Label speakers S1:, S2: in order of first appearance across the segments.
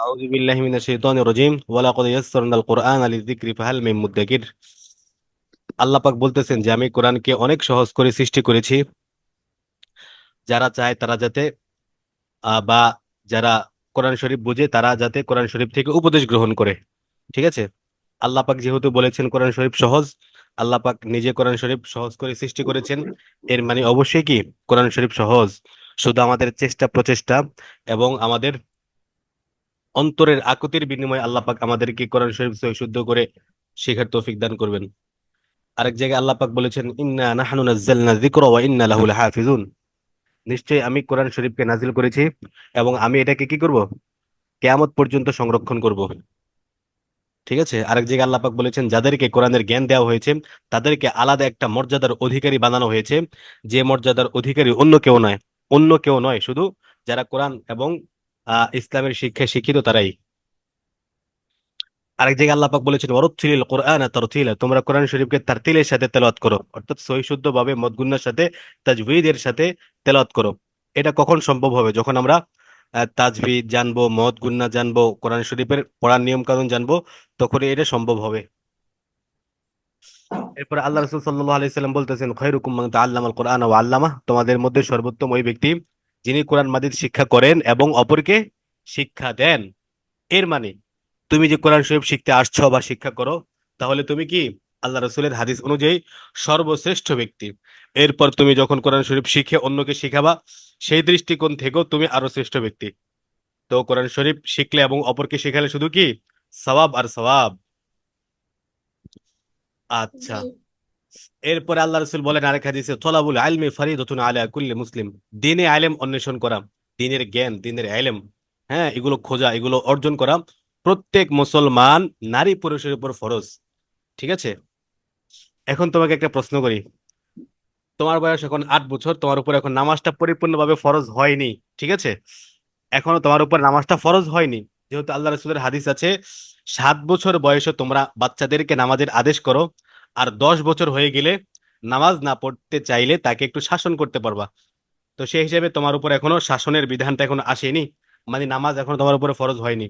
S1: أعوذ بالله من الشيطان الرجيم ولقد يسرنا القرآن للذكر فهل من مدكر। আল্লাহ পাক বলতেছেন যে আমি কোরআনকে অনেক সহজ করে সৃষ্টি করেছি, যারা চায় তারা যাতে বা যারা কোরআন শরীফ বুঝে তারা যাতে কোরআন শরীফ থেকে উপদেশ গ্রহণ করে। ঠিক আছে। আল্লাহ পাক যেহেতু বলেছেন কোরআন শরীফ সহজ, আল্লাহ পাক নিজে কোরআন শরীফ সহজ করে সৃষ্টি করেছেন। এর মানে অবশ্যই কি কোরআন শরীফ সহজ। শুধু আমাদের চেষ্টা প্রচেষ্টা এবং আমাদের অন্তরের আকুতির বিনিময়ে আল্লাহ পাক আমাদেরকে কোরআন শরীফ সহি শুদ্ধ করে শেখার তৌফিক দান করবেন। আরেক জায়গায় আল্লাহ পাক বলেছেন, ইন্না নাহনু নাজ্জালনা যিকরা ওয়া ইন্না লাহু লাহাফিজুন। নিশ্চয়ই আমি কোরআন শরীফকে নাজিল করেছি এবং আমি এটাকে কি করব, কিয়ামত পর্যন্ত সংরক্ষণ করব। ঠিক আছে। আরেক জায়গায় আল্লাহ পাক বলেছেন, যাদেরকে কোরআনের জ্ঞান দেওয়া হয়েছে তাদেরকে আলাদা একটা মর্যাদার অধিকারী বানানো হয়েছে, যে মর্যাদার অধিকারী অন্য কেউ নয়। অন্য কেউ নয়, শুধু যারা কোরআন এবং ইসলামের শিক্ষায় শিক্ষিত তারাই। আরেক জায়গায় আল্লাহ পাক বলেছেন, ওয়ারাত্তিলিল কুরআনা তারতিলা, তোমরা কোরআন শরীফকে তারতিলের সাথে তেলাওয়াত করো, অর্থাৎ সহি শুদ্ধ ভাবে মদগুন্নার সাথে তাজভিদের সাথে তেলাওয়াত করো। এটা কখন সম্ভব হবে? যখন আমরা তাজভিদ জানবো, মদ গুন্না জানবো, কোরআন শরীফের পড়ার নিয়ম কানুন জানবো, তখনই এটা সম্ভব হবে। এরপর আল্লাহ রাসূল সাল্লাল্লাহু আলাইহি সাল্লাম বলতেছেন, খায়রুকুম মান তাআল্লামাল কুরআনা ওয়া আল্লামাহ, তোমাদের মধ্যে সর্বোত্তম ওই ব্যক্তি যিনি কোরআন মাজিদ শিক্ষা করেন এবং অপরকে শিক্ষা দেন। এর মানে তুমি যে কোরআন শরীফ শিখতে আসছো বা শিক্ষা করো, তাহলে তুমি কি আল্লাহ রসুলের হাদিস অনুযায়ী সর্বশ্রেষ্ঠ ব্যক্তি। এরপর তুমি যখন কোরআন শরীফ শিখে অন্যকে শিখাবা, সেই দৃষ্টিকোণ থেকেও তুমি আরো শ্রেষ্ঠ ব্যক্তি। তো কোরআন শরীফ শিখলে এবং অপরকে শেখালে শুধু কি সওয়াব আর সওয়াব। আচ্ছা।
S2: জি।
S1: এরপরে আল্লাহ রসুল বলেন আরেক হাদিসে, তলাবুল ইলমি ফরিদাতুন আলা কুল্লি মুসলিম, দ্বীনে ইলম অন্বেষণ করা, দ্বীনের জ্ঞান, দ্বীনের ইলম, হ্যাঁ, এগুলো খোঁজা, এগুলো অর্জন করা প্রত্যেক মুসলমান নারী পুরুষের উপর ফরজ। ঠিক আছে। এখন তোমাকে একটা প্রশ্ন করি, তোমার বয়স এখন 8 বছর, তোমার উপর এখন নামাজটা পরিপূর্ণভাবে ফরজ হয়নি। ঠিক আছে। এখনো তোমার উপর নামাজটা ফরজ হয়নি, যেহেতু আল্লাহ রসুলের হাদিস আছে 7 বছর বয়সে তোমরা বাচ্চাদেরকে নামাজের আদেশ করো, আর 10 বছর হয়ে গেলে নামাজ না পড়তে চাইলে তাকে একটু শাসন করতে পারবা। তো সেই হিসেবে তোমার উপর এখনো শাসনের বিধানটা এখনো আসেনি, মানে নামাজ এখনো তোমার উপরে ফরজ হয়নি।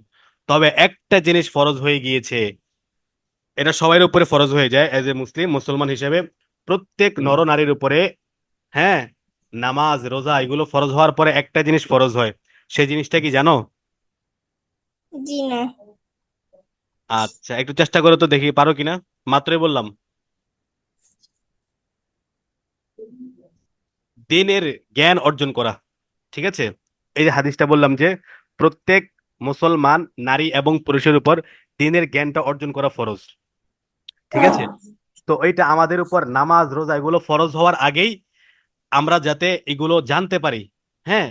S1: তবে একটা জিনিস ফরজ হয়ে গিয়েছে, এটা সবার উপরে ফরজ হয়ে যায় এজ এ মুসলিম মুসলমান হিসেবে, প্রত্যেক নর নারীর উপরে। হ্যাঁ, নামাজ রোজা এগুলো ফরজ হওয়ার পরে একটা জিনিস ফরজ হয়, সেই জিনিসটা কি জানো?
S2: জি না।
S1: আচ্ছা, একটু চেষ্টা করো তো দেখি পারো কিনা। মাত্রই বললাম, দ্বীনের জ্ঞান অর্জন করা। ঠিক আছে। এই যে হাদিসটা বললাম যে প্রত্যেক মুসলমান নারী এবং পুরুষের উপর দ্বীনের জ্ঞানটা অর্জন করা ফরজ। ঠিক আছে। তো এইটা আমাদের উপর নামাজ রোজা এগুলো ফরজ হওয়ার আগেই আমরা যাতে এগুলো জানতে পারি। হ্যাঁ,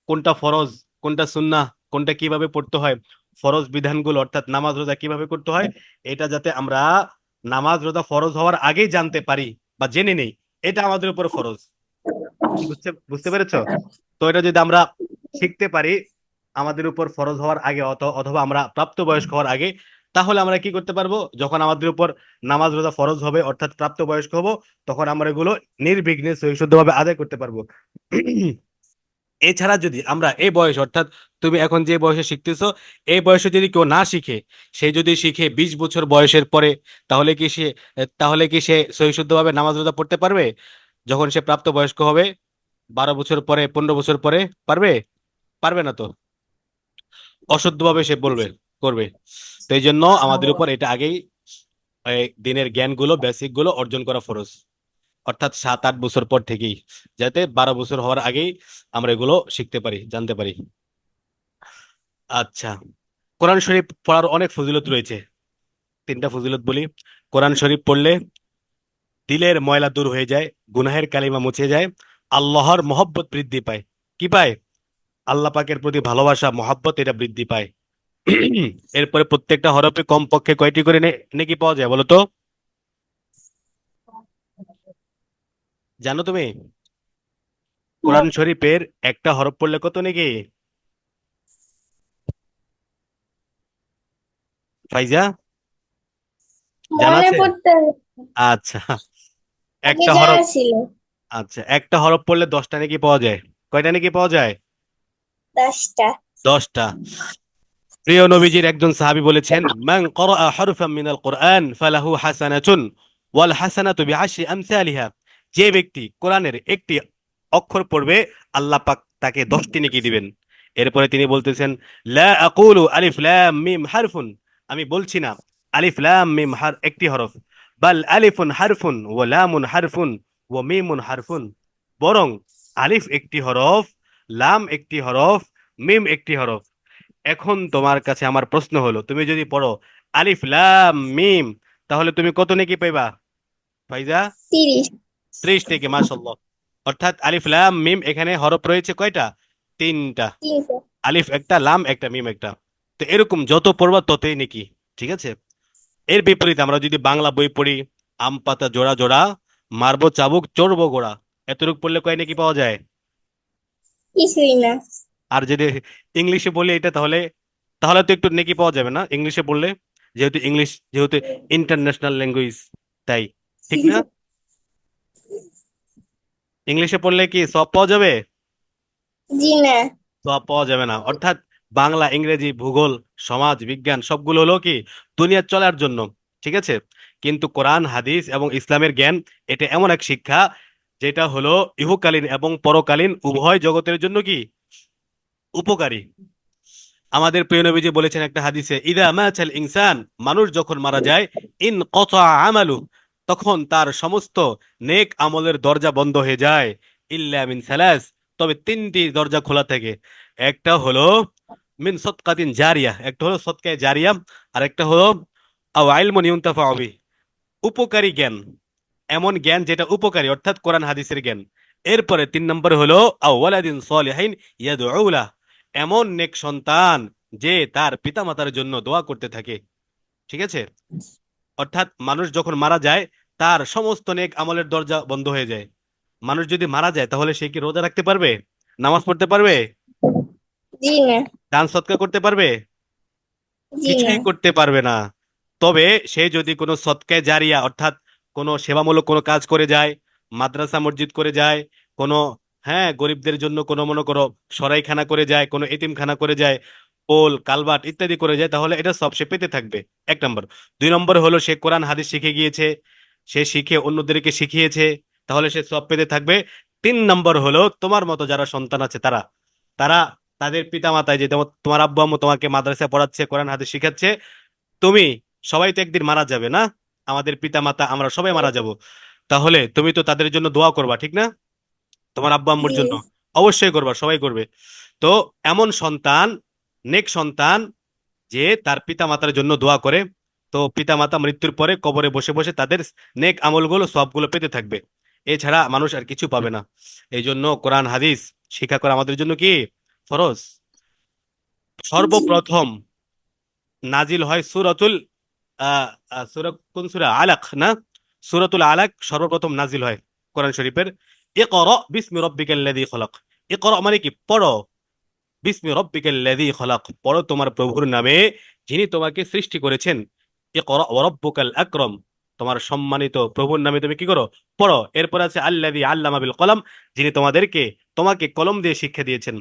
S1: কোনটা ফরজ, কোনটা সুন্নাহ, কোনটা কিভাবে পড়তে হয়, ফরজ বিধানগুলো অর্থাৎ নামাজ রোজা কিভাবে করতে হয়, এটা যাতে আমরা নামাজ রোজা ফরজ হওয়ার আগেই জানতে পারি বা জেনে নেই, এটা আমাদের উপর ফরজ। বুঝতে বুঝতে পেরেছো? তো এটা যদি আমরা শিখতে পারি আমাদের উপর ফরজ হওয়ার আগে, অথবা আমরা প্রাপ্তবয়স্ক হওয়ার আগে, তাহলে আমরা কি করতে পারবো, যখন আমাদের উপর নামাজ রোজা ফরজ হবে অর্থাৎ প্রাপ্তবয়স্ক হব, তখন আমরা এগুলো নির্বিঘ্নে সহিষ্ণুভাবে আদায় করতে পারবো। এছাড়া যদি আমরা এই বয়স অর্থাৎ তুমি এখন যে বয়সে শিখতেছো, এই বয়সে যদি কেউ না শিখে, সে যদি শিখে 20 বছর বয়সের পরে, তাহলে কি সে সহিশুদ্ধভাবে নামাজ রোজা পড়তে পারবে? যখন সে প্রাপ্তবয়স্ক হবে 12 বছর পরে, 15 বছর পরে, পারবে? পারবে না তো, অশুদ্ধভাবে সে বলবে, করবে। তো এই জন্য আমাদের উপর এটা আগেই এই দিনের জ্ঞানগুলো বেসিক গুলো অর্জন করা ফরজ, অর্থাৎ 7-8 বছর পর থেকেই, যাতে 12 বছর হওয়ার আগেই আমরা এগুলো শিখতে পারি, জানতে পারি। আচ্ছা। কোরআন শরীফ পড়ার অনেক ফজিলত রয়েছে। 3টা ফজিলত বলি। কোরআন শরীফ পড়লে দিলের ময়লা দূর হয়ে যায়, গুনাহের কালিমা মুছে যায়, আল্লাহর মহব্বত বৃদ্ধি পায়। কি পায়? আল্লাহ পাকের প্রতি ভালোবাসা মহব্বত এটা বৃদ্ধি পায়। এরপরে প্রত্যেকটা হরফে কমপক্ষে কয়টি করে নেকি পাওয়া যায় বলো তো? জানো তুমি কোরআন শরীফের একটা হরফ পড়লে কত নেকি? ফাইজা, জানা
S2: মনে
S1: আছে?
S2: পড়তে
S1: আচ্ছা।
S2: আগে
S1: একটা
S2: জানা
S1: হরফ,
S2: ছিল।
S1: আচ্ছা, একটা হরফ পড়লে 10টা নাকি পাওয়া যায়। কয়টা নাকি পাওয়া যায়?
S2: 10টা।
S1: 10টা। প্রিয় নবীজির একজন সাহাবী বলেছেন, মান ক্বরাআ হরফাম মিনাল কুরআন ফালাহু হাসানাতুন ওয়াল হাসানাতু বিআশরি আমসালিহা। যে ব্যক্তি কোরআনের একটি অক্ষর পড়বে, আল্লাহ পাক তাকে 10টি নেকি দিবেন। এরপরে তিনি বলতেছেন, লা আকুলু আলিফ লাম মিম হারফুন, আমি বলছি না আলিফ লাম মিম একটি হরফ, বাল আলিফুন হারফুন ওয়া লামুন হারফুন ওয়া মিমুন হারফুন, বরং আলিফ একটি হরফ, লাম একটি হরফ, মিম একটি হরফ। এখন তোমার কাছে আমার প্রশ্ন হলো, তুমি যদি পড়ো আলিফ লাম মিম, তাহলে তুমি কত নেকি পাইবা ফাইজা?
S2: 30।
S1: 30 থেকে, মাশাআল্লাহ। অর্থাৎ আলিফ লাম মিম এখানে হরফ রয়েছে কয়টা? 3টা।
S2: 300।
S1: আলিফ একটা, লাম একটা, মিম একটা। তো এরকম যত পড়বা ততই নেকি। ঠিক আছে। এর বিপরীতে আমরা যদি বাংলা বই পড়ি, আম পাতা জোড়া জোড়া, মারবো চাবুক চড়বো গোড়া, এতটুকু পড়লে কয় নেকি পাওয়া যায়?
S2: কিছুই না।
S1: আর যদি ইংলিশে বলি এটা, তাহলে তাহলে তো একটু নেকি পাওয়া যাবে না ইংলিশে বললে, যেহেতু ইংলিশ যেহেতু ইন্টারন্যাশনাল ল্যাঙ্গুয়েজ, তাই। ঠিক না? ইংলিশে পড়লে কি সব পাওয়া যাবে?
S2: জি না।
S1: সব পাওয়া যাবে না। অর্থাৎ বাংলা, ইংরেজি, ভূগোল, সমাজ বিজ্ঞান সবগুলো হলো কি দুনিয়ার চলার জন্য। ঠিক আছে। কিন্তু কোরআন হাদিস এবং ইসলামের জ্ঞান, এটা এমন এক শিক্ষা যেটা হলো ইহকালীন এবং পরকালীন উভয় জগতের জন্য কি উপকারী। আমাদের প্রিয় নবীজি বলেছেন একটা হাদিসে, ইদা মাতাল ইনসান, মানুষ যখন মারা যায়, ইন কতা আমালু, তখন তার সমস্ত নেক আমলের দরজা বন্ধ হয়ে যায়, ইল্লা মিন সালাস, তবে 3টি দরজা খোলা থাকে। একটা হলো মিন সদকাতিন জারিয়া, একটা হলো সদকায়ে জারিয়া, আর একটা হলো আও ইলমুন ইউনতাফাউ বিহি, উপকারী জ্ঞান, এমন জ্ঞান যেটা উপকারী, অর্থাৎ কোরআন হাদিসের জ্ঞান। এরপরে 3 নম্বর হলো আও ওয়ালাদিন সলিহিন ইয়াদউ লাহ, এমন নেক সন্তান যে তার পিতামাতার জন্য দোয়া করতে থাকে। ঠিক আছে। অর্থাৎ মানুষ যখন মারা যায়, তার সমস্ত নেক আমলের দরজা বন্ধ হয়ে যায়। মানুষ যদি মারা যায়, তাহলে সে কি রোজা রাখতে পারবে? নামাজ পড়তে পারবে?
S2: জি না।
S1: দান সৎকার করতে পারবে?
S2: জি না।
S1: কিছুই করতে পারবে না। তবে সে যদি কোনো সৎকায়ে জারিয়া, অর্থাৎ কোনো সেবামূলক কোনো কাজ করে যায়, মাদ্রাসা মসজিদ করে যায়, কোনো, হ্যাঁ, গরিবদের জন্য কোনো মনে করো সরাইখানা করে যায়, কোনো এতিমখানা করে যায়, পোল কালবাট ইত্যাদি করে যায়, তাহলে এটা সব সে পেতে থাকবে। 1 নম্বর। 2 নম্বর হলো সে কোরআন হাদিস শিখে গিয়েছে, সে শিখে অন্যদেরকে শিখিয়েছে, তাহলে সে সব পেতে থাকবে। 3 নম্বর হলো তোমার মতো যারা সন্তান আছে, তারা তারা তাদের পিতা মাতায়, যে তোমার আব্বু আম্মু তোমাকে মাদ্রাসায় পড়াচ্ছে, কোরআন হাদিস শিখাচ্ছে, তুমি, সবাই তো একদিন মারা যাবে না? আমাদের পিতা মাতা আমরা সবাই মারা যাব। তাহলে তুমি তো তাদের জন্য দোয়া করবা, ঠিক না? তোমার আব্বু আম্মুর
S2: জি।
S1: জন্য অবশ্যই করবা, সবাই করবে। তো এমন সন্তান, নেক সন্তান, যে তার পিতা মাতার জন্য দোয়া করে, তো পিতা মাতা মৃত্যুর পরে কবরে বসে বসে তাদের নেক আমলগুলো সবগুলো পেতে থাকবে। এছাড়া মানুষ আর কিছু পাবে না। এই জন্য কোরআন হাদিস শিক্ষা করা আমাদের জন্য কি ফরজ।
S2: জি।
S1: সর্বপ্রথম নাজিল হয় সূরাতুল সূরা, কোন সূরা? আলাক না? সূরাতুল আলাক সর্বপ্রথম নাজিল হয় কোরআন শরীফের। ইকরা বিসমি রাব্বিকাল্লাযী খলাক। ইকরা মানে কি? পড়ো। বিসমি রাব্বিকাল্লাযী খলাক, পড়ো তোমার প্রভুর নামে, যিনি তোমাকে সৃষ্টি করেছেন। ইকরা ওয়া রাব্বুকাল আকরাম, তোমার সম্মানিত প্রভুর নামে তুমি কি করো? পড়ো। এরপর আছে আল্লাযী আল্লামা বিল কলম, যিনি তোমাকে কলম দিয়ে শিক্ষা দিয়েছেন।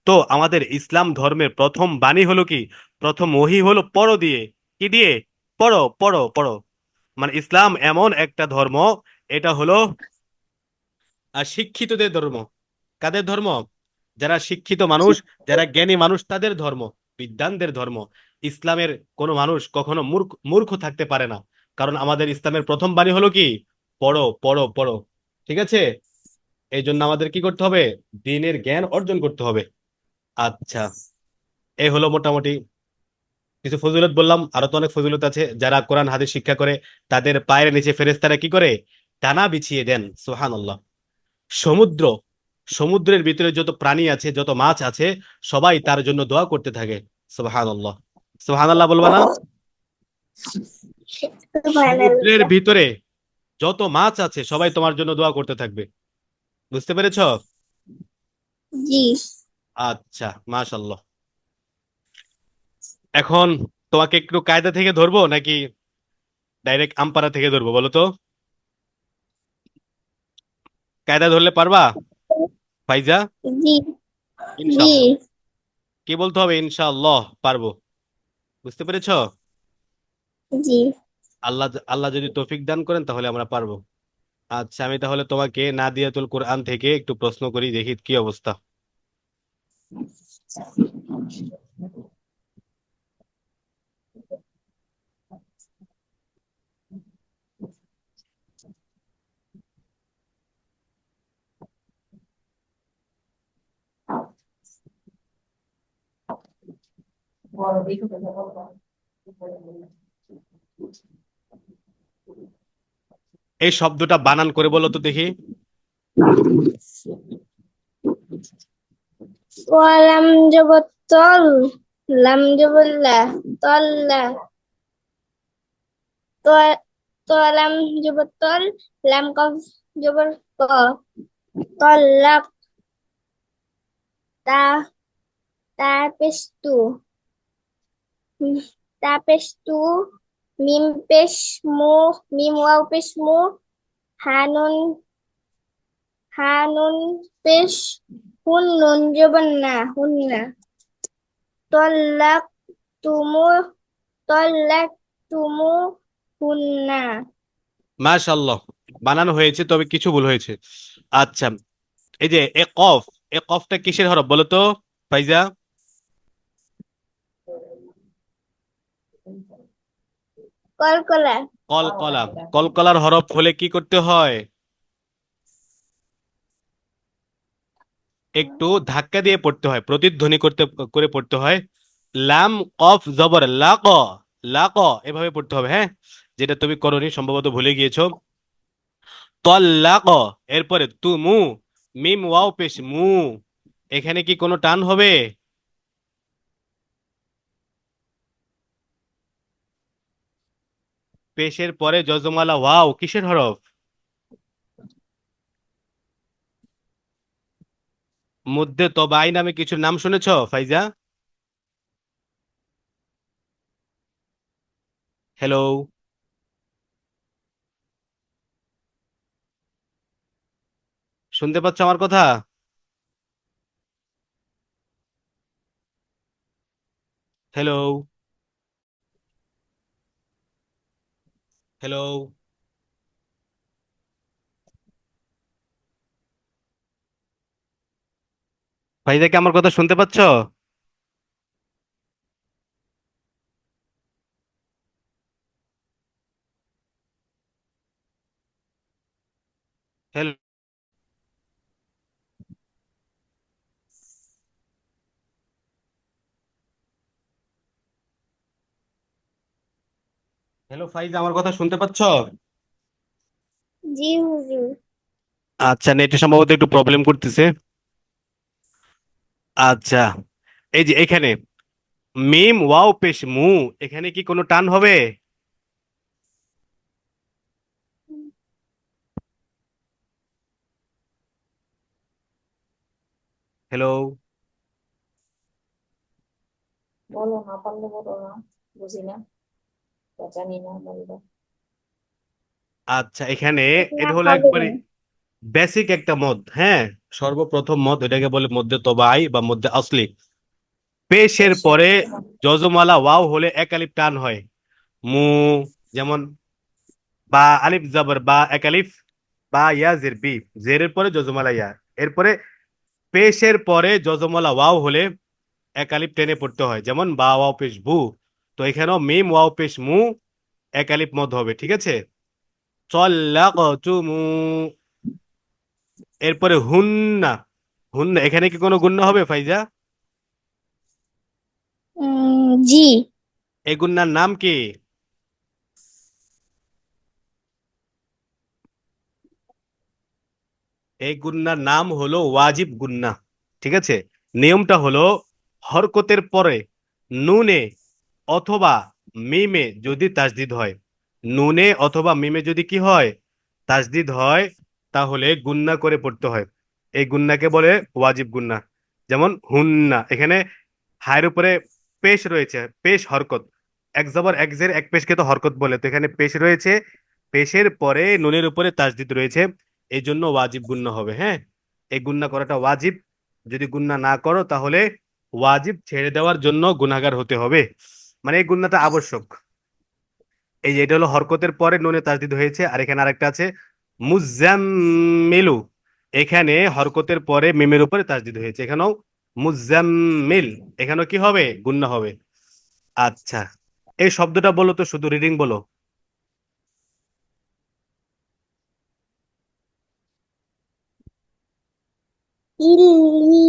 S1: তো আমাদের ইসলাম ধর্মের প্রথম বাণী হলো কি, প্রথম ওহী হলো পড়ো দিয়ে। কি দিয়ে? পড়ো পড়ো পড়ো। মানে ইসলাম এমন একটা ধর্ম, এটা হলো শিক্ষিতদের ধর্ম। কাদের ধর্ম? যারা শিক্ষিত মানুষ, যারা জ্ঞানী মানুষ, তাদের ধর্ম, বিদ্বানদের ধর্ম। ইসলামের কোনো মানুষ কখনো মূর্খ মূর্খ থাকতে পারে না। কারণ আমাদের ইসলামের প্রথম বাণী হলো কি, পড়ো পড়ো পড়ো। ঠিক আছে। এই জন্য আমাদের কি করতে হবে? দ্বীনের জ্ঞান অর্জন করতে হবে। আচ্ছা, এই হলো মোটামুটি কিছু ফজিলত বললাম। আরো তো অনেক ফজিলত আছে। যারা কোরআন হাদিস শিক্ষা করে, তাদের পায়ের নিচে ফেরেশতারা কি করে? ডানা বিছিয়ে দেন। সুবহানাল্লাহ। সমুদ্র, সমুদ্রের ভিতরে যত প্রাণী আছে, যত মাছ আছে, সবাই তার জন্য দোয়া করতে থাকে। সুবহানাল্লাহ। সুবহানাল্লাহ বলবা না? সমুদ্রের
S2: সুবহানাল্লাহ।
S1: ভিতরে যত মাছ আছে, সবাই তোমার জন্য দোয়া করতে থাকবে। বুঝতে পেরেছো?
S2: জি।
S1: আচ্ছা, মাশাআল্লাহ। এখন তোমাকে একটু কায়দা থেকে ধরবো নাকি ডাইরেক্ট আমপারা থেকে ধরবো বলো তো? কায়দা ধরলে পারবা ফাইজা?
S2: জি। জি।
S1: ইনশাআল্লাহ। কি বলতে হবে? ইনশাআল্লাহ পারবো। বুঝতে পেরেছো?
S2: জি।
S1: আল্লাহ আল্লাহ যদি তৌফিক দান করেন তাহলে আমরা পারবো। আচ্ছা, আমি তাহলে তোমাকে নাদিয়াতুল কোরআন থেকে একটু প্রশ্ন করি, দেখি কি অবস্থা। এই শব্দটা বানান করে বলো তো দেখি।
S2: ওয়ালাম জবর তল, লাম জবর লা, তল্লা, তলাম জবর তল, লাম কফ জবর ক, তল্লাক, তা তাপেস্তু, তাপেস্তু, মিম পেশ মু, মিম ওয়াও পেশ মু, হানুন, হানুন পেশ হুন, নুন জবর না, হুন্না, তল্লাক তুমু, তল্লাক তুমু হুন্না।
S1: মাশাআল্লাহ, বানানো হয়েছে, তবে কিছু ভুল হয়েছে। আচ্ছা, এই যে এ কফ, এ কফটা কিসের হরফ বলো তো ফাইজা?
S2: কলকলা।
S1: কলকলা। কলকলার হরফ হলে কি করতে হয়? একটু ধাক্কা দিয়ে পড়তে হয়, প্রতিধ্বনি করতে করে পড়তে হয়। লাম কফ জবর লাক, লাক এভাবে পড়তে হবে, হ্যাঁ? যেটা তুমি করনি, সম্ভবত ভুলে গিয়েছো। তল্লাক, এরপরে তুমু, মিম ওয়াও পেশ মু, এখানে কি কোনো টান হবে? পেশের পরে যজমালা ওয়াও কিসের হরফ? মধ্যে তবাই নামে কিছু নাম শুনেছো ফাইজা? হ্যালো, শুনতে পাচ্ছ আমার কথা? হ্যালো, হ্যালো, ফাইজা কি আমার কথা শুনতে পাচ্ছ? হ্যালো, হ্যালো ফাইজা, আমার কথা শুনতে পাচ্ছ?
S2: জি হুজুর।
S1: আচ্ছা, নেটে সম্ভবত একটু প্রবলেম করতেছে। আচ্ছা, এই যে এখানে মিম ওয়াও পেশ মু, এখানে কি কোনো টান হবে? হ্যালো,
S3: বলো, না পারলে বলো না, বুঝি না বা জানি না, বলবো।
S1: আচ্ছা, এখানে
S2: না
S1: এটা হলো
S2: হবে
S1: একবারে
S2: না।
S1: বেসিক একটা মদ, হ্যাঁ? সর্বপ্রথম মদ, এটাকে বলে মধ্যে তবাই বা মধ্যে আসলি। পেশের
S3: দেশের
S1: পরে
S3: তোমার
S1: যজমালা ওয়াও হলে এক আলিফ টান হয়। মু, যেমন বা আলিফ জবর বা এক আলিফ, বা ইয়া জের বি, জেরের পরে যজমালা ইয়া, এরপরে পেশের পরে যজমালা ওয়াও হলে এক আলিফ টেনে পড়তে হয়, যেমন বা ওয়াও পেশ ভু। তো এখানেও মিম ওয়াও পেশ মু, এক আলিফ মদ হবে, ঠিক আছে? চল্লাকতুমু, এরপরে হুন্না, হুন্না এখানে কি কোনো গুণ্য হবে ফাইজা?
S2: জি।
S1: এই গুন্নার নাম কি? এই গুন্নার নাম হলো ওয়াজিব গুন্না, ঠিক আছে? নিয়মটা হলো হরকতের পরে নুনে অথবা মিমে যদি তাসদিদ হয়, নুনে অথবা মিমে যদি কি হয়, তাসদিদ হয়, তাহলে গুন্না করে পড়তে হয়। এই গুন্নাকে বলে ওয়াজিব গুন্না। যেমন হুন্না, এখানে হায়ের উপরে পেশ রয়েছে, পেশ হরকত, এক জবর এক জের এক পেশকে তো হরকত বলে, তো এখানে পেশ রয়েছে, পেশের পরে নুনের উপরে তাসদিদ রয়েছে, এই জন্য ওয়াজিব গুন্না হবে, হ্যাঁ? এই গুন্না করাটা ওয়াজিব, যদি গুন্না না করো তাহলে ওয়াজিব ছেড়ে দেওয়ার জন্য গুনাহগার হতে হবে। মানে এই গুণনাটা আবশ্যক। এই যে এটা হলো হরকতের পরে নুনে তাসদিদ হয়েছে, আর এখানে আরেকটা আছে মুজাম্মিলু। এখানে হরকতের পরে মিমের উপরে তাসদিদ হয়েছে, এখানেও মুজাম্মিল। এখানেও কি হবে? গুণনা হবে। আচ্ছা, এই শব্দটা বলো তো, শুধু রিডিং বলো।
S2: ইল্লি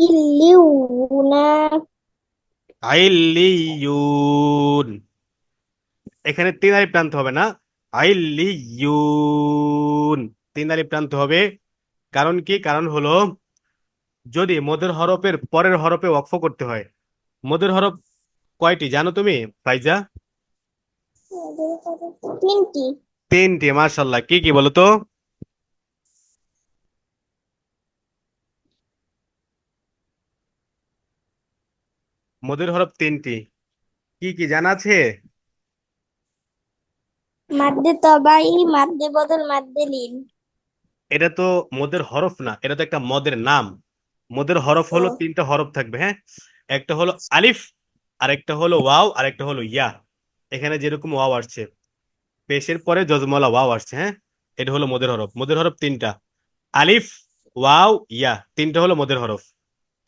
S2: ইল্লিউনা
S1: আইলিয়ুন। এখানে তিন আলিফ টানতে হবে না, আইলিয়ুন। তিন আলিফ টানতে হবে। কারণ কি? কারণ হলো যদি মদের হরফের পরের হরফে ওয়াকফ করতে হয়। মদের হরফ কয়টি জানো তুমি, ফাইজা?
S2: তিনটি।
S1: তিনটি। মাশাল্লাহ, কি কি বলো তো? মদের হরফ তিনটি, কি কি জানা আছে?
S2: মাদ্দে তবাই, মাদ্দে বদল, মাদ্দে লিন।
S1: এটা তো মদের হরফ না, এটা তো একটা মদের নাম। মদের হরফ
S2: ও
S1: হলো তিনটা হরফ থাকবে, হ্যাঁ। একটা হলো আলিফ, আরেকটা হলো ওয়াও, আরেকটা হলো ইয়া। এখানে যেরকম ওয়াও আসছে, পেশের পরে যজমলা ওয়াও আসছে, হ্যাঁ। এটা হলো মদের হরফ। মদের হরফ তিনটা, আলিফ, ওয়াও, ইয়া, তিনটা হলো মদের হরফ।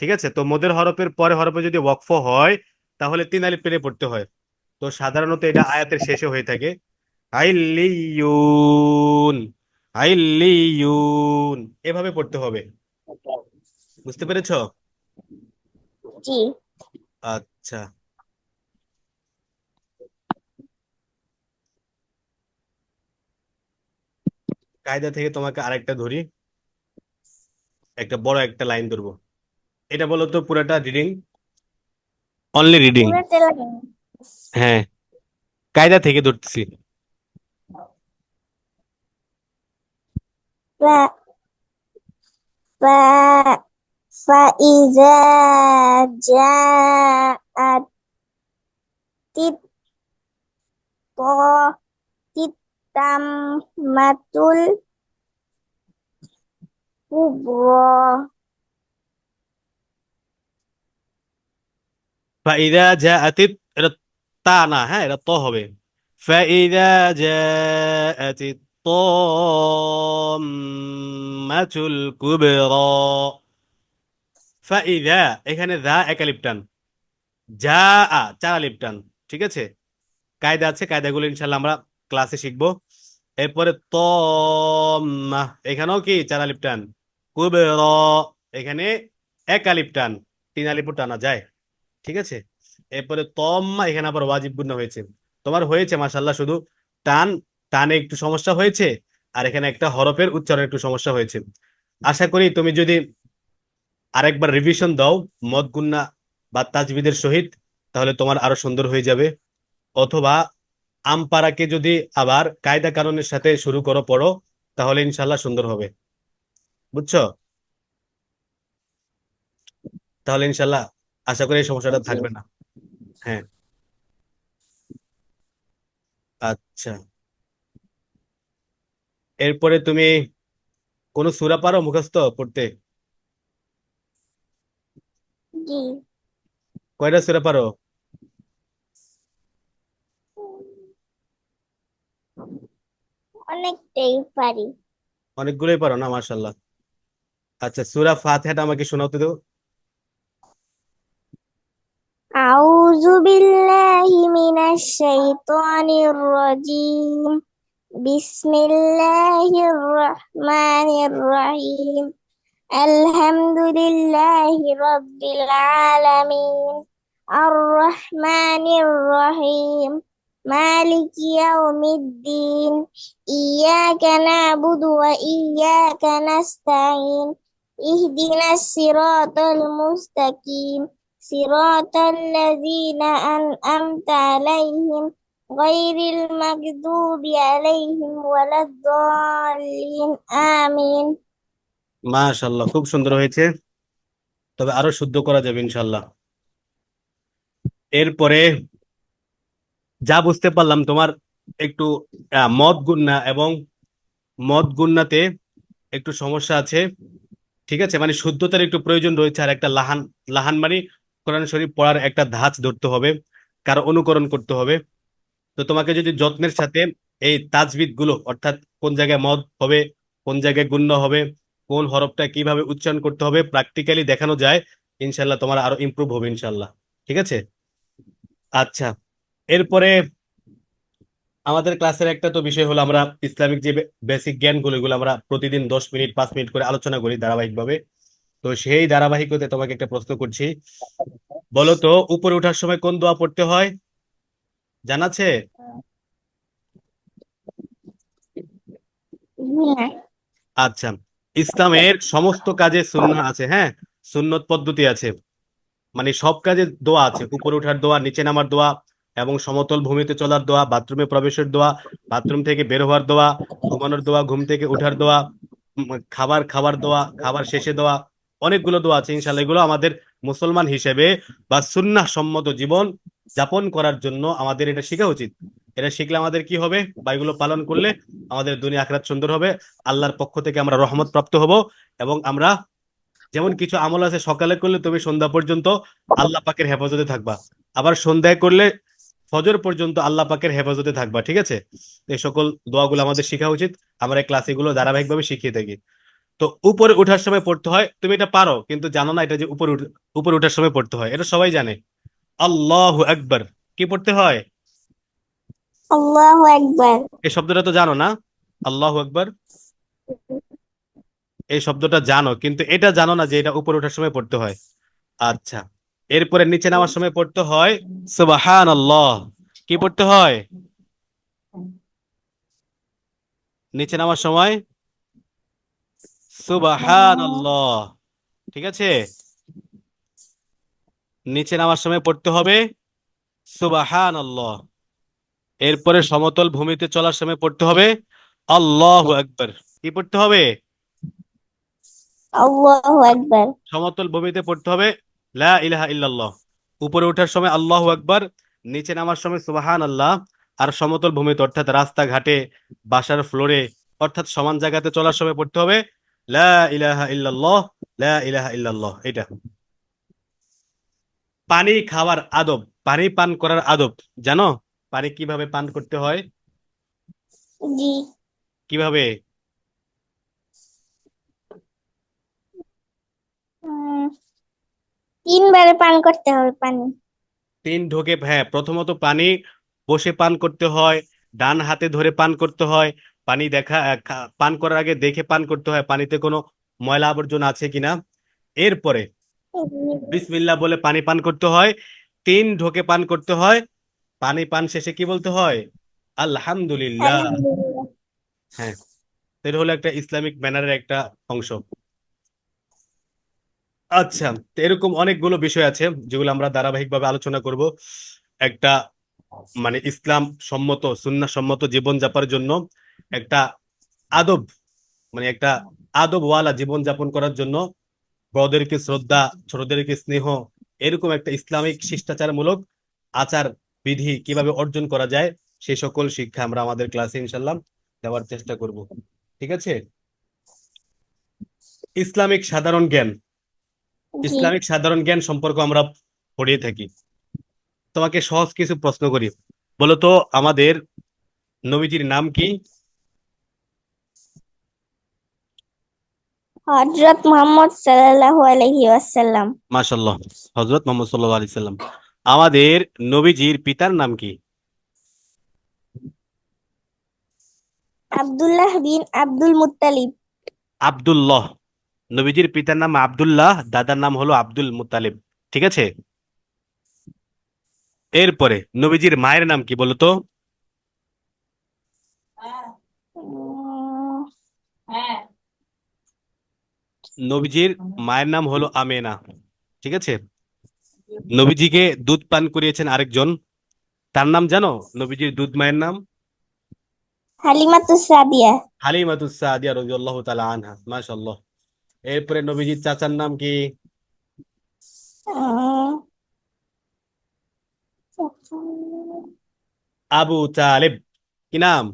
S1: ঠিক আছে, তো মদের হরফের পরে হরফে যদি ওয়াকফ হয় তাহলে তিন আলিফ টেনে পড়তে হয়। তো সাধারণত এটা আয়াতের শেষে হয়ে থাকে, আইলিয়ুন, আইলিয়ুন, এভাবে পড়তে হবে। বুঝতে পেরেছো?
S2: জি।
S1: আচ্ছা, কায়দা থেকে তোমাকে আরেকটা ধরি, একটা বড় একটা লাইন ধরবো। এটা বলো তো পুরাটা রিডিং, অনলি রিডিং।
S2: পুরো তেলাগিন।
S1: হ্যাঁ, কায়দা থেকে ধরতেছি।
S2: ফা ফা ফাইজা জাআত তিত্তাম্মাতুল কুবরা।
S1: ফাইদা জাআতিত, এটা তা না, হ্যাঁ, এটা ত হবে। ফাইদা জাআতিত তাম্মাতুল কুবরা। ফাইদা, এখানে দা এক আলিফ টান, যা চার আলিফ টান। ঠিক আছে, কায়দা আছে, কায়দাগুলো ইনশাল্লাহ আমরা ক্লাসে শিখবো। এরপরে তম্মা, এখানেও কি চার আলিফ টান। কুবরা, এখানে এক আলিফ টান, তিন আলিফও টানা যায়। ঠিক আছে, এরপরে তম্মা, এখানে আবার ওয়াজিব গুন্না হয়েছে। তোমার হয়েছে মাশাল্লাহ, শুধু টান, টানে একটু সমস্যা হয়েছে, আর এখানে একটা হরফের উচ্চারণে একটু সমস্যা হয়েছে। আশা করি তুমি যদি আরেকবার রিভিশন দাও মদ গুন্না বা তাজবিদের সহিত, তাহলে তোমার আরো সুন্দর হয়ে যাবে। অথবা আমপারাকে যদি আবার কায়দা কানুনের সাথে শুরু করো পড়ো, তাহলে ইনশাল্লাহ সুন্দর হবে। বুঝছো? তাহলে ইনশাল্লাহ আশা করি এই সমস্যাটা
S2: জি।
S1: থাকবে না। হ্যাঁ। আচ্ছা, এরপরে তুমি কোন সূরা পারো মুখস্থ পড়তে?
S2: জি।
S1: কয়টা সূরা পারো?
S2: অনেকটাই পারি।
S1: অনেকগুলোই পারো না, মাশাল্লাহ। আচ্ছা, সূরা ফাতিহাটা আমাকে শোনাতে দাও।
S2: أعوذ بالله من الشيطان الرجيم. بسم الله الرحمن الرحيم. الحمد لله رب العالمين. الرحمن الرحيم. مالك يوم الدين. إياك نعبد وإياك نستعين. اهدنا الصراط المستقيم. صراط الذين أنعمت عليهم غير المغضوب عليهم ولا الضالين آمين.
S1: মাশাল্লাহ, খুব সুন্দর হয়েছে, তবে আরো শুদ্ধ করা যাবে ইনশাল্লাহ। এরপরে যা বুঝতে পারলাম তোমার একটু মদ গুন্না এবং মদ গুন্নাতে একটু সমস্যা আছে। ঠিক আছে, মানে শুদ্ধতার একটু প্রয়োজন রয়েছে, আর একটা লাহান, লাহান মানে কোরআন শরীফ পড়ার একটা ধাঁচ ধরতে হবে, কারো অনুকরণ করতে হবে। তো তোমাকে যদি যত্নের সাথে এই তাজবিদ গুলো, অর্থাৎ কোন জায়গায় মদ হবে, কোন জায়গায় গুণ্য হবে, কোন হরফটা কিভাবে উচ্চারণ করতে হবে প্র্যাকটিক্যালি দেখানো যায়, ইনশাল্লাহ তোমার আরো ইমপ্রুভ হবে ইনশাল্লাহ। ঠিক আছে। আচ্ছা, এরপরে আমাদের ক্লাসের একটা তো বিষয় হলো আমরা ইসলামিক যে বেসিক জ্ঞানগুলো, এগুলো আমরা প্রতিদিন 10 মিনিট 5 মিনিট করে আলোচনা করি ধারাবাহিকভাবে। তো সেই ধারাবাহিকতায় তোমাকে একটা প্রশ্ন করছি। বলো তো, উপরে ওঠার সময় কোন দোয়া পড়তে হয়, জানা আছে?
S2: হ্যাঁ।
S1: আচ্ছা, ইসলামের সমস্ত কাজে সুন্নাহ আছে, হ্যাঁ, সুন্নত পদ্ধতি আছে, মানে সব কাজে দোয়া আছে। উপরে ওঠার দোয়া, নিচে নামার দোয়া, এবং সমতল ভূমিতে চলার দোয়া, বাথরুমে প্রবেশের দোয়া, বাথরুম থেকে বের হওয়ার দোয়া, ঘুমানোর দোয়া, ঘুম থেকে ওঠার দোয়া, খাবার খাবার দোয়া, খাবার শেষে দোয়া, অনেকগুলো দোয়া আছে। ইনশাল্লাহ এগুলো আমাদের মুসলমান হিসেবে বা সুন্নাহ সম্মত জীবন যাপন করার জন্য আমাদের এটা শেখা উচিত। এটা শিখলে আমাদের কি হবে, বা এগুলো পালন করলে আমাদের দুনিয়া আখিরাত সুন্দর হবে, আল্লাহর পক্ষ থেকে আমরা রহমত প্রাপ্ত হব। এবং আমরা, যেমন কিছু আমল আছে সকালে করলে তুমি সন্ধ্যা পর্যন্ত আল্লাহ পাকের হেফাজতে থাকবা, আবার সন্ধ্যায় করলে ফজর পর্যন্ত আল্লাহ পাকের হেফাজতে থাকবা। ঠিক আছে। তো এই সকল দোয়াগুলো আমাদের শেখা উচিত, আমরা এই ক্লাস এগুলো ধারাবাহিকভাবে শিখিয়ে থাকি। তো উপরে ওঠার সময় পড়তে হয়, তুমি এটা পারো কিন্তু জানো না এটা যে উপরে ওঠার সময় পড়তে হয়, এটা সবাই জানে। আল্লাহু আকবার, কি পড়তে হয়?
S2: আল্লাহু আকবার।
S1: এই শব্দটা তো জানো না, আল্লাহু আকবার, এই শব্দটা জানো, কিন্তু এটা জানো না যে এটা উপরে ওঠার সময় পড়তে হয়। আচ্ছা, এরপরে নিচে নামার সময় পড়তে হয় সুবহানাল্লাহ। কি পড়তে হয় নিচে নামার সময়? সুবহানাল্লাহ। ঠিক আছে, নিচে নামার সময় পড়তে হবে সুবহানাল্লাহ। এরপরে সমতল ভূমিতে চলার সময় পড়তে হবে আল্লাহু আকবার। কি পড়তে হবে?
S2: আল্লাহু আকবার।
S1: সমতল ভূমিতে পড়তে হবে লা ইলাহা ইল্লাল্লাহ। উপরে ওঠার সময় আল্লাহু আকবার, নিচে নামার সময় সুবহানাল্লাহ। আর সমতল ভূমিতে অর্থাৎ রাস্তাঘাটে, বাসার ফ্লোরে, অর্থাৎ সমান জায়গাতে চলার সময় পড়তে হবে লা ইলাহা ইল্লাল্লাহ, লা ইলাহা ইল্লাল্লাহ। এটা পানি খাওয়ার আদব, পানি পান করার আদব জানো? পানি কিভাবে পান করতে হয়?
S2: জি।
S1: কিভাবে?
S2: উম, 3 বারে পান করতে হবে পানি।
S1: 3 ঢোকে, হ্যাঁ, প্রথমত পানি বসে পান করতে হয়, ডান হাতে ধরে পান করতে হয়, পানি পান করার আগে দেখে পান করতে হয় পানিতে কোনো ময়লা আবর্জনা আছে কিনা। এরপরে বিসমিল্লাহ বলে পানি পান করতে হয়, 3 ঢোকে পান করতে হয়। পানি পান শেষে কি বলতে হয়? আলহামদুলিল্লাহ।
S2: আলহামদুলিল্লাহ।
S1: হ্যাঁ, তো এটা হলো একটা ইসলামিক ম্যানারের একটা অংশ। আচ্ছা, তো এরকম অনেকগুলো বিষয় আছে যেগুলো আমরা ধারাবাহিকভাবে আলোচনা করব। একটা, মানে ইসলাম সম্মত সুন্নাহ সম্মত জীবন যাপনের জন্য একটা আদব, মানে একটা আদবওয়ালা জীবন যাপন করার জন্য বড়দেরকে শ্রদ্ধা, ছোটদেরকে স্নেহ, এরকম একটা ইসলামিক শিষ্টাচারমূলক আচার বিধি কিভাবে অর্জন করা যায়, সেই সকল শিক্ষা আমরা আমাদের ক্লাসে ইনশাল্লাহ দেওয়ার চেষ্টা করব। ঠিক আছে। ইসলামিক সাধারণ জ্ঞান,
S2: জি।
S1: ইসলামিক সাধারণ জ্ঞান সম্পর্কে আমরা পড়িয়ে থাকি। তোমাকে সহজ কিছু প্রশ্ন করি। বলো তো, আমাদের নবীজির নাম কি?
S2: হযরত মুহাম্মদ সাল্লাল্লাহু আলাইহি ওয়াসাল্লাম।
S1: মাশাআল্লাহ, হযরত মুহাম্মদ সাল্লাল্লাহু আলাইহি সাল্লাম। আমাদের নবীজির পিতার নাম কি?
S2: আব্দুল্লাহ বিন আব্দুল মুত্তালিব।
S1: আব্দুল্লাহ। নবীজির পিতার নাম আব্দুল্লাহ, দাদার নাম হলো আব্দুল মুত্তালিব। ঠিক আছে। এরপরে নবীজির মায়ের নাম কি বলো তো?
S2: উম,
S3: হ্যাঁ।
S1: নবীজির মায়ের নাম হলো আমেনা। ঠিক আছে। নবীজিকে দুধ পান করিয়েছেন আরেকজন, তার নাম জানো? নবীজির দুধ মায়ের নাম
S2: হালিমাতুস সাদিয়া।
S1: হালিমাতুস সাদিয়া রাদিয়াল্লাহু তাআলা আনহা। মাশাআল্লাহ। এরপরে নবীজির চাচার নাম কি?
S2: উম,
S1: আবু তালেব। কি নাম?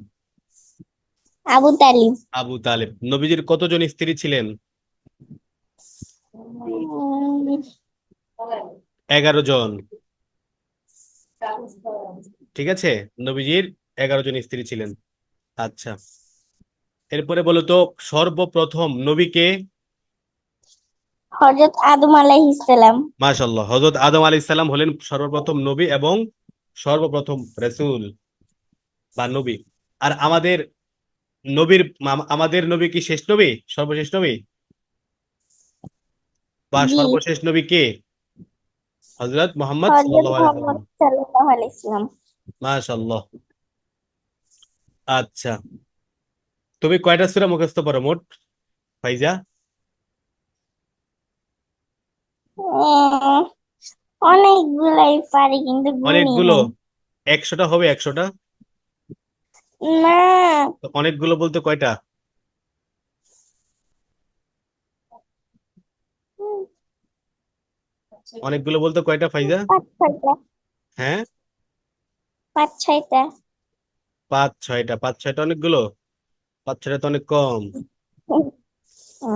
S2: আবু তালিব।
S1: আবু তালেব। নবীজির কতজন স্ত্রী ছিলেন?
S2: উম,
S1: 11 জন। ঠিক আছে, নবীজির 11 জন স্ত্রী ছিলেন। আচ্ছা, এরপরে বলো তো সর্বপ্রথম নবীকে।
S2: হযরত আদম আলাইহিস সালাম।
S1: মাশাআল্লাহ, হযরত আদম আলাইহিস সালাম হলেন সর্বপ্রথম নবী এবং সর্বপ্রথম রাসূল বা নবী। আর আমাদের নবী কি শেষ নবী, সর্বশেষ নবী, বা
S2: জি,
S1: সর্বশেষ নবী কে? হযরত মুহাম্মদ
S2: হযরত
S1: সাল্লাল্লাহু আলাইহি
S2: মুহাম্মদ
S1: সাল্লাম।
S2: সাল্লাল্লাহু আলাইহি সাল্লাম।
S1: মাশাআল্লাহ। আচ্ছা, তুমি কয়টা সূরা মুখস্থ পারো মোট, ফাইজা?
S2: উম, অনেকগুলাই পারি কিন্তু গুনি
S1: অনেকগুলো।
S2: নাই।
S1: 100টা হবে, 100টা?
S2: না,
S1: তো অনেকগুলো বলতে কয়টা?
S2: উম,
S1: অনেকগুলো বলতে কয়টা ফাইজা?
S2: পাঁচ ছয়টা।
S1: হ্যাঁ,
S2: পাঁচ ছয়টা।
S1: 5-6টা। 5-6টা অনেকগুলো? 5-6টা তো অনেক কম।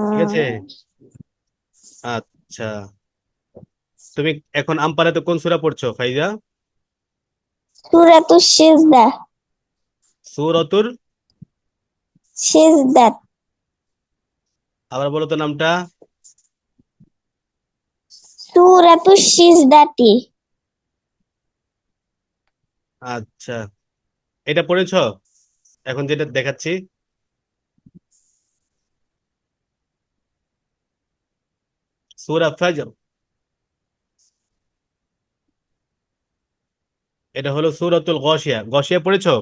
S1: ঠিক আছে।
S2: উম,
S1: আচ্ছা, তুমি এখন আম্পারাতে কোন সূরা পড়ছো ফাইজা?
S2: সূরাতুস সিজদা।
S1: সূরাতুর,
S2: সিজদা।
S1: আবার বলো তো নামটা।
S2: সূরাতুস সিজদাতি।
S1: আচ্ছা, এটা পড়েছো এখন যেটা দেখাচ্ছি? সূরা ফাজর, এটা হলো সূরাতুল গাশিয়া। গাশিয়া পড়েছো?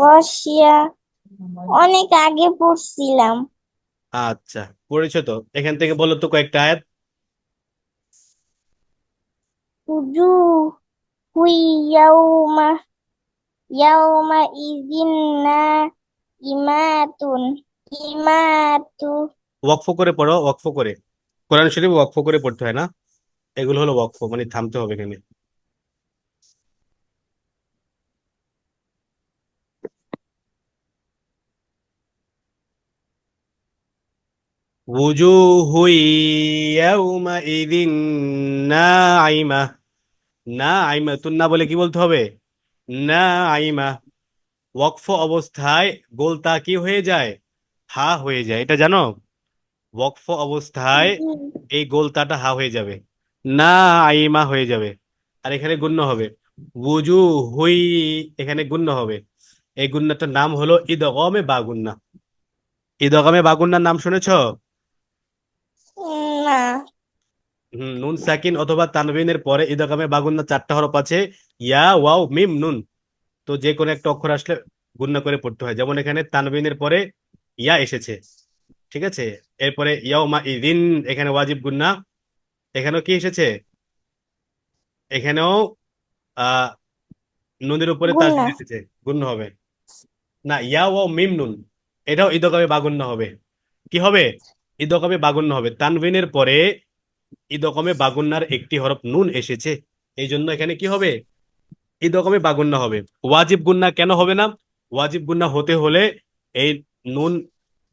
S2: গসিয়া অনেক আগে পড়ছিলাম।
S1: আচ্ছা, পড়েছো তো। এখান থেকে বলো তো কয়েকটা আয়াত।
S2: উজু হুই ইয়াউমা ইয়াউমা ইজিন না ইমাতুন ইমাতু।
S1: ওয়াকফ করে পড়ো, ওয়াকফ করে। কোরআন শরীফ ওয়াকফ করে পড়তে হয় না, এগুলো হলো ওয়াকফ, মানে থামতে হবে এখানে। ওজুহু ইয়াউমাইযিন নাঈমা। নাঈমাতুন না বলে কি বলতে হবে? নাঈমা। ওয়াকফ অবস্থায় গোলতা কি হয়ে যায়? হা হয়ে যায়, এটা জানো? ওয়াকফ অবস্থায় এই গোলতাটা হা হয়ে যাবে, না আইমা হয়ে যাবে। আর এখানে গুণ্য হবে ওজু হুই, এখানে গুণ্য হবে। এই গুণ্যটার নাম হলো ইদগমে বাগুন্না। ইদগমে বাগুন্নার নাম শুনেছো?
S2: না।
S1: নুন সাকিন অথবা তানবিনের পরে ইদগমে বাগুন্না 4টা হরফ আছে, ইয়া ওয়াও মিম নুন। তো যে কোনো একটা অক্ষর আসলে গুণ্য করে পড়তে হয়, যেমন এখানে তানবিনের পরে ইয়া এসেছে। ঠিক আছে, এরপরে ইয়াউমা ইদিন, এখানে ওয়াজিব গুন্না। এখানেও কি এসেছে? এখানেও আহ নুনের উপরে
S2: গুন্না।
S1: তাসদিদ এসেছে, গুণ্য হবে। না, ইয়া ও মিম নুন, এটাও ইদগামে বাগুন্য হবে। কি হবে? ইদগামে বাগুন্য হবে। তানবিনের পরে ইদগামে বাগুন্নার একটি হরফ নুন এসেছে, এই জন্য এখানে কি হবে? ইদগামে বাগুন্য হবে। ওয়াজিব গুন্না কেন হবে না? ওয়াজিব গুন্না হতে হলে এই নুন,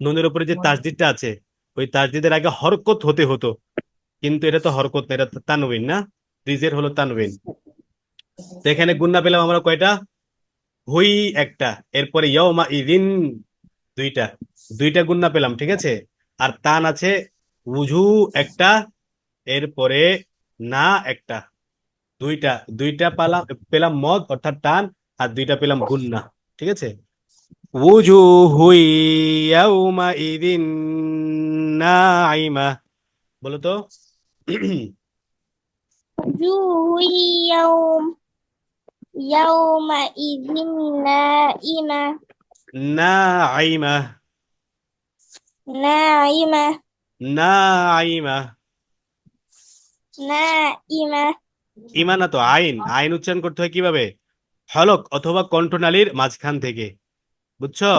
S1: নুনের উপরে যে তাসদিদটা আছে, ওই তাসদিদের আগে হরকত হতে হতো, কিন্তু এটা তো হরকত না, এটা তো তানবিন না, রিজের হলো তানবিন। তো এখানে গুন্না পেলাম আমরা কয়টা? হুই একটা, এরপরে ইয়াউমা ইদিন দুইটা, দুইটা গুন্না পেলাম। ঠিক আছে, আর তান আছে উজু একটা, এরপরে না একটা, দুইটা, দুইটা পালাম, পেলাম মদ অর্থাৎ টান, আর দুইটা পেলাম গুন্না। ঠিক আছে, উজু হুই ইয়াউমা ইদিন নাইমা। বলো তো।
S2: وجوه يومئذ نائمة.
S1: নাইমা,
S2: ناعمة.
S1: নাইমা।
S2: نائمة.
S1: ইমা না তো, আইন। আইন উচ্চারণ করতে হয় কিভাবে? হলক অথবা কণ্ঠনালীর মাঝখান থেকে, বুঝছো?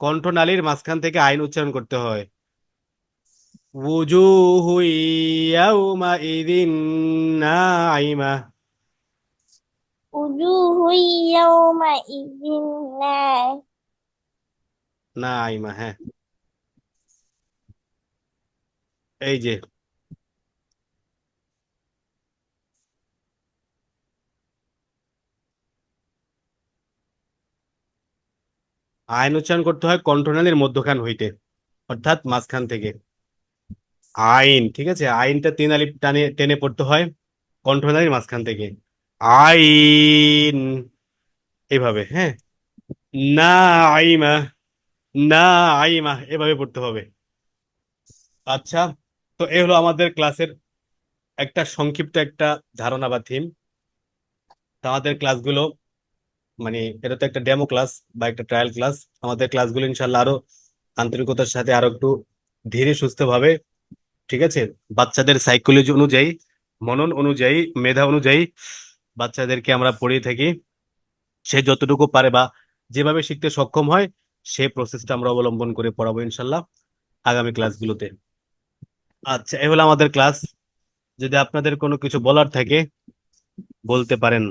S1: কণ্ঠনালীর মাঝখান থেকে আইন উচ্চারণ করতে হয়। উজুহু ইয়াউমাইযিন নাইমা।
S2: وجوه يومئذ ناعمة.
S1: নাইমা, হ্যাঁ। এই যে আইন উচ্চারণ করতে হয় কণ্ঠনালীর মধ্যখান হইতে, অর্থাৎ মাঝখান থেকে। আইন, ঠিক আছে, আইনটা 3 আলিফ টানে টেনে পড়তে হয় কণ্ঠনালীর মাঝখান থেকে। আইন, এভাবে, হ্যাঁ। না আইমা, না আইমা, এভাবে পড়তে হবে। আচ্ছা, তো এ হলো আমাদের ক্লাসের একটা সংক্ষিপ্ত একটা ধারণা বা থিম। তো আমাদের ক্লাসগুলো, মানে এটা তো একটা ডেমো ক্লাস বা একটা ট্রায়াল ক্লাস। আমাদের ক্লাসগুলো ইনশাল্লাহ আরো আন্তরিকতার সাথে আরো একটু ধীরে সুস্থ ভাবে, ঠিক আছে, বাচ্চাদের সাইকোলজি অনুযায়ী, মনন অনুযায়ী, মেধা অনুযায়ী বাচ্চাদেরকে আমরা পড়িয়ে থাকি। সে যতটুকু পারে বা যেভাবে শিখতে সক্ষম হয়, সে প্রসেসটা আমরা অবলম্বন করে পড়াবো ইনশাল্লাহ আগামী ক্লাসগুলোতে। আচ্ছা, এ হলো আমাদের ক্লাস। যদি আপনাদের কোনো কিছু বলার থাকে বলতে পারেন।